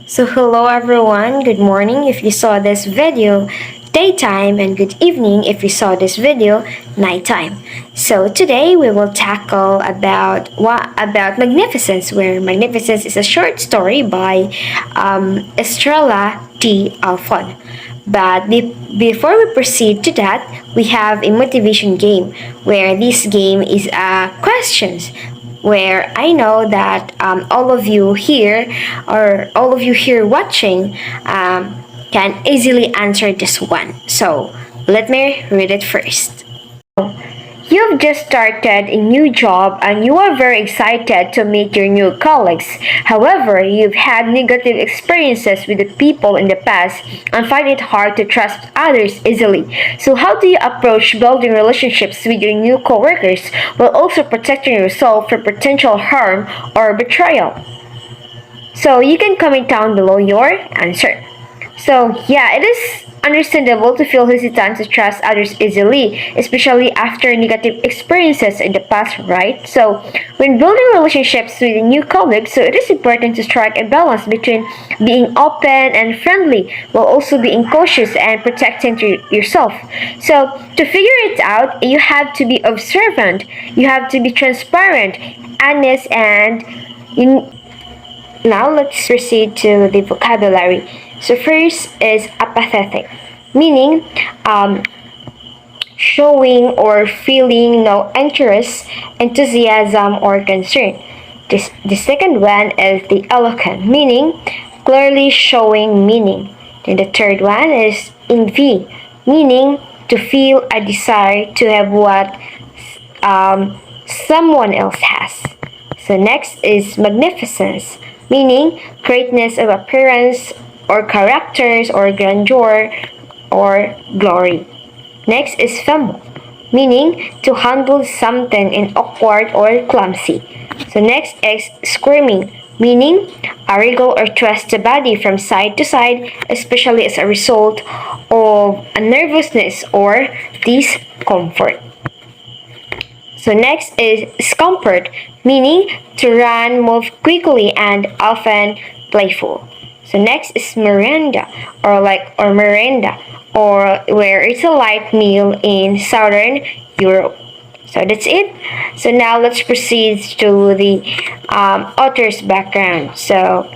So hello everyone, good morning if you saw this video daytime and good evening if you saw this video nighttime. So today we will tackle about Magnificence, where Magnificence is a short story by Estrella D. Alfon. But before we proceed to that, we have a motivation game where this game is questions where I know that all of you here or all of you here watching can easily answer this one. So let me read it first. You've just started a new job and you are very excited to meet your new colleagues. However, you've had negative experiences with the people in the past and find it hard to trust others easily. So how do you approach building relationships with your new coworkers while also protecting yourself from potential harm or betrayal? So you can comment down below your answer. So yeah, it is understandable to feel hesitant to trust others easily, especially after negative experiences in the past, right? So when building relationships with new colleagues, so it is important to strike a balance between being open and friendly while also being cautious and protecting yourself. So to figure it out, you have to be observant, you have to be transparent, honest, and you now let's proceed to the vocabulary. So first is apathetic, meaning showing or feeling no interest, enthusiasm, or concern. The second one is the eloquent, meaning clearly showing meaning. Then the third one is envy, meaning to feel a desire to have what someone else has. So next is magnificence, meaning greatness of appearance or characters or grandeur or glory. Next is fumble, meaning to handle something in awkward or clumsy. So next is squirming, meaning a wriggle or twist the body from side to side, especially as a result of a nervousness or discomfort. So next is scampered, meaning to run, move quickly, and often playful. So next is merenda, or merenda, or where it's a light meal in southern Europe. So that's it. So now let's proceed to the author's background. So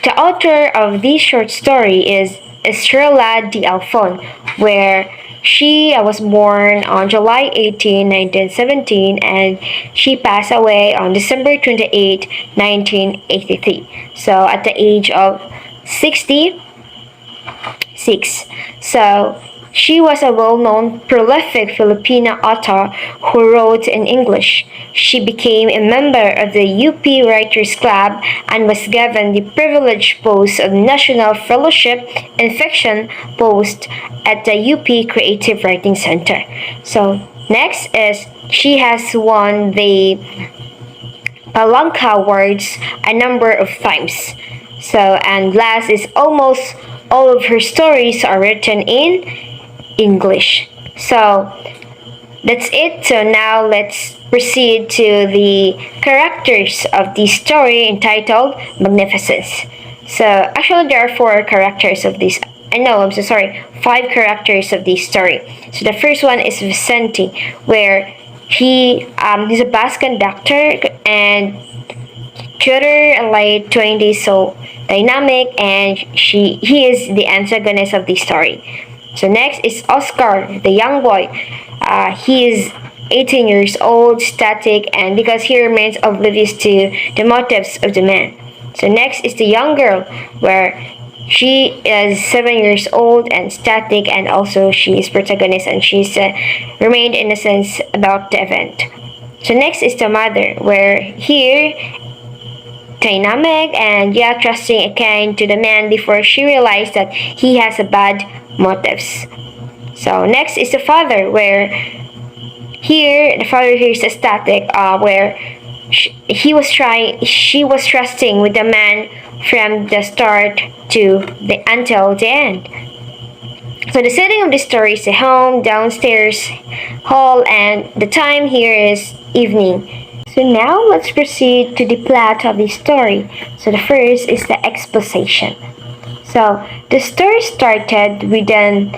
the author of this short story is Estrella D. Alfon, where she was born on July 18, 1917, and she passed away on December 28, 1983. So at the age of 66. So she was a well-known, prolific Filipino author who wrote in English. She became a member of the UP Writers Club and was given the privileged post of National Fellowship in Fiction post at the UP Creative Writing Center. So next is she has won the Palanca Awards a number of times. So and last is almost all of her stories are written in English. So that's it. So now let's proceed to the characters of the story entitled Magnificence. So actually there are four characters of this. I'm so sorry. Five characters of this story. So the first one is Vicente, where he's a bus conductor and tutor, late 20s, so dynamic, and he is the antagonist of the story. So next is Oscar, the young boy. He is 18 years old, static, and because he remains oblivious to the motives of the man. So next is the young girl, where she is 7 years old and static, and also she is protagonist and she's remained innocent about the event. So next is the mother, where here dynamic and trusting a kind to the man before she realized that he has a bad motives. So next is the father, where here the father here is static, where she was trusting with the man from the start to the until the end. So the setting of the story is a home, downstairs hall, and the time here is evening. So now let's proceed to the plot of the story. So the first is the exposition. So the story started with an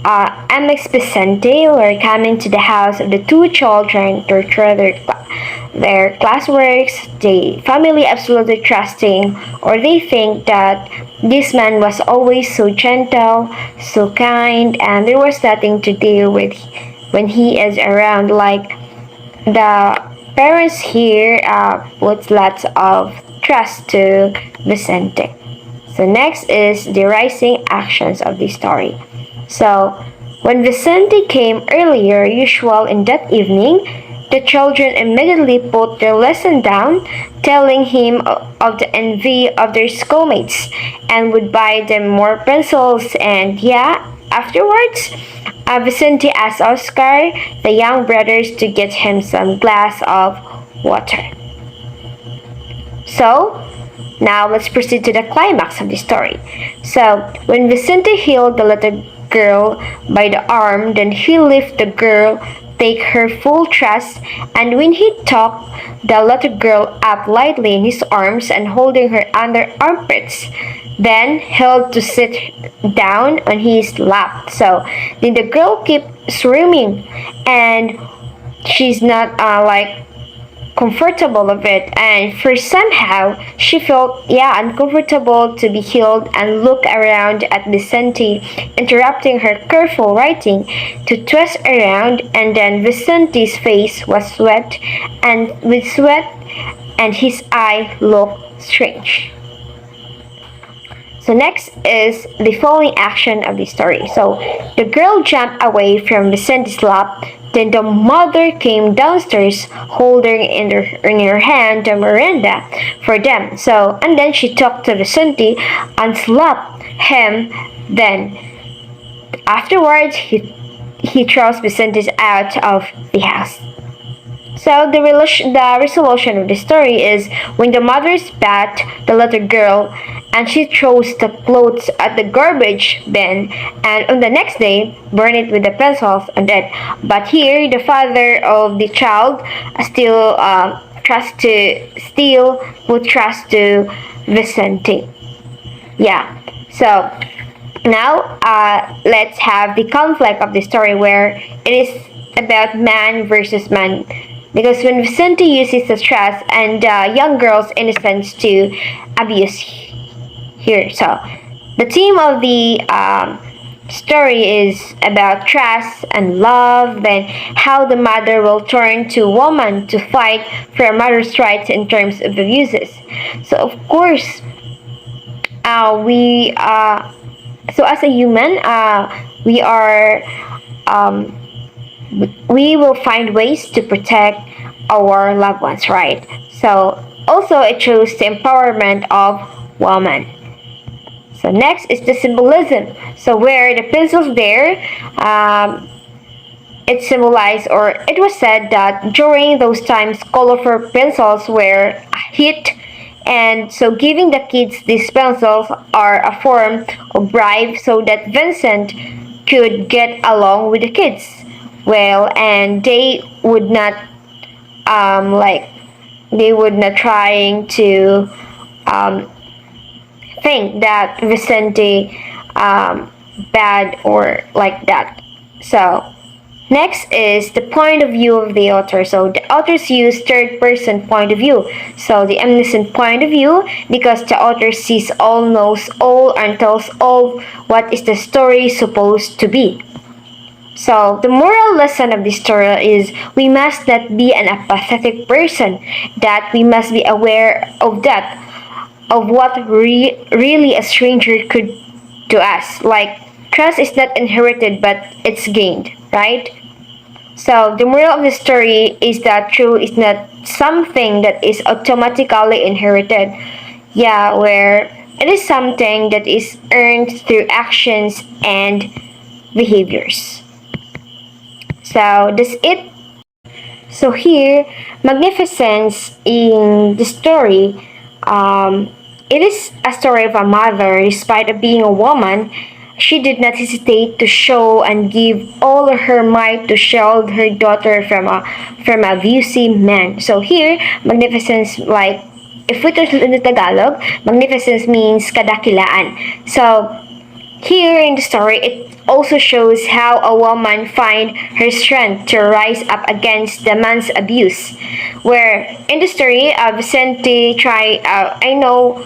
MX Vicente were coming to the house of the two children to try their classworks. The family absolutely trusting, or they think that this man was always so gentle, so kind, and there was nothing to deal with when he is around. Like the parents here put lots of trust to Vicente. So next is the rising actions of the story. So when Vicente came earlier usual in that evening, the children immediately put their lesson down, telling him of the envy of their schoolmates and would buy them more pencils. And yeah, afterwards, Vicente asked Oscar, the young brothers, to get him some glass of water. So, now let's proceed to the climax of the story. So, when Vicente held the little girl by the arm, then he lifted the girl, take her full trust, and when he took the little girl up lightly in his arms and holding her under armpits, then held to sit down on his lap. So then the girl kept swimming, and she's not comfortable of it, and for somehow she felt uncomfortable to be healed and look around at Vicente interrupting her careful writing to twist around, and then Vicente's face was wet and with sweat and his eye looked strange. So next is the following action of the story. So the girl jumped away from Vicente's lap. Then the mother came downstairs holding in her hand the Miranda for them. So and then she talked to Vicente and slapped him. Then afterwards he throws Vicente out of the house. So the resolution of the story is when the mother spat the little girl and she throws the clothes at the garbage bin, and on the next day burn it with the pencils on it. But here the father of the child still would trust to Vicente. Yeah. So now let's have the conflict of the story where it is about man versus man. Because when Vicente uses the trust and young girl's innocence to abuse here. So the theme of the story is about trust and love, then how the mother will turn to woman to fight for a mother's rights in terms of abuses. So of course, so as a human, we are we will find ways to protect our loved ones, right? So also it shows the empowerment of woman. So next is the symbolism. So where the pencils there, it symbolized, or it was said that during those times colorful pencils were hit, and so giving the kids these pencils are a form of bribe so that Vincent could get along with the kids well, and they would not trying to think that Vicente bad or like that. So next is the point of view of the author. So the authors use third person point of view. So the omniscient point of view, because the author sees all, knows all, and tells all what is the story supposed to be. So the moral lesson of this story is we must not be an apathetic person, that we must be aware of that, of what really a stranger could do us. Like trust is not inherited but it's gained, right? So the moral of the story is that truth is not something that is automatically inherited. Yeah, where it is something that is earned through actions and behaviors. So that's it. So here, Magnificence in the story, it is a story of a mother, despite of being a woman, she did not hesitate to show and give all her might to shield her daughter from a abusive man. So here, magnificence, like if we translate in the Tagalog, magnificence means kadakilaan. So here in the story, it also shows how a woman find her strength to rise up against the man's abuse. Where in the story, Vicente I know,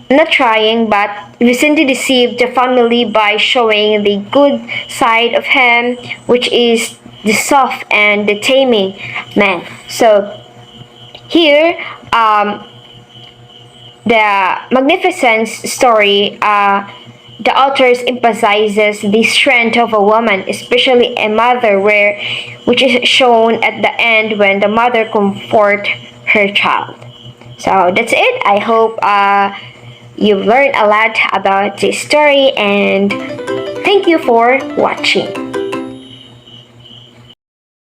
not trying, but Vicente deceived the family by showing the good side of him, which is the soft and the taming man. So here, the Magnificence story, the authors emphasizes the strength of a woman, especially a mother, which is shown at the end when the mother comfort her child. So that's it. I hope you've learned a lot about this story, and thank you for watching.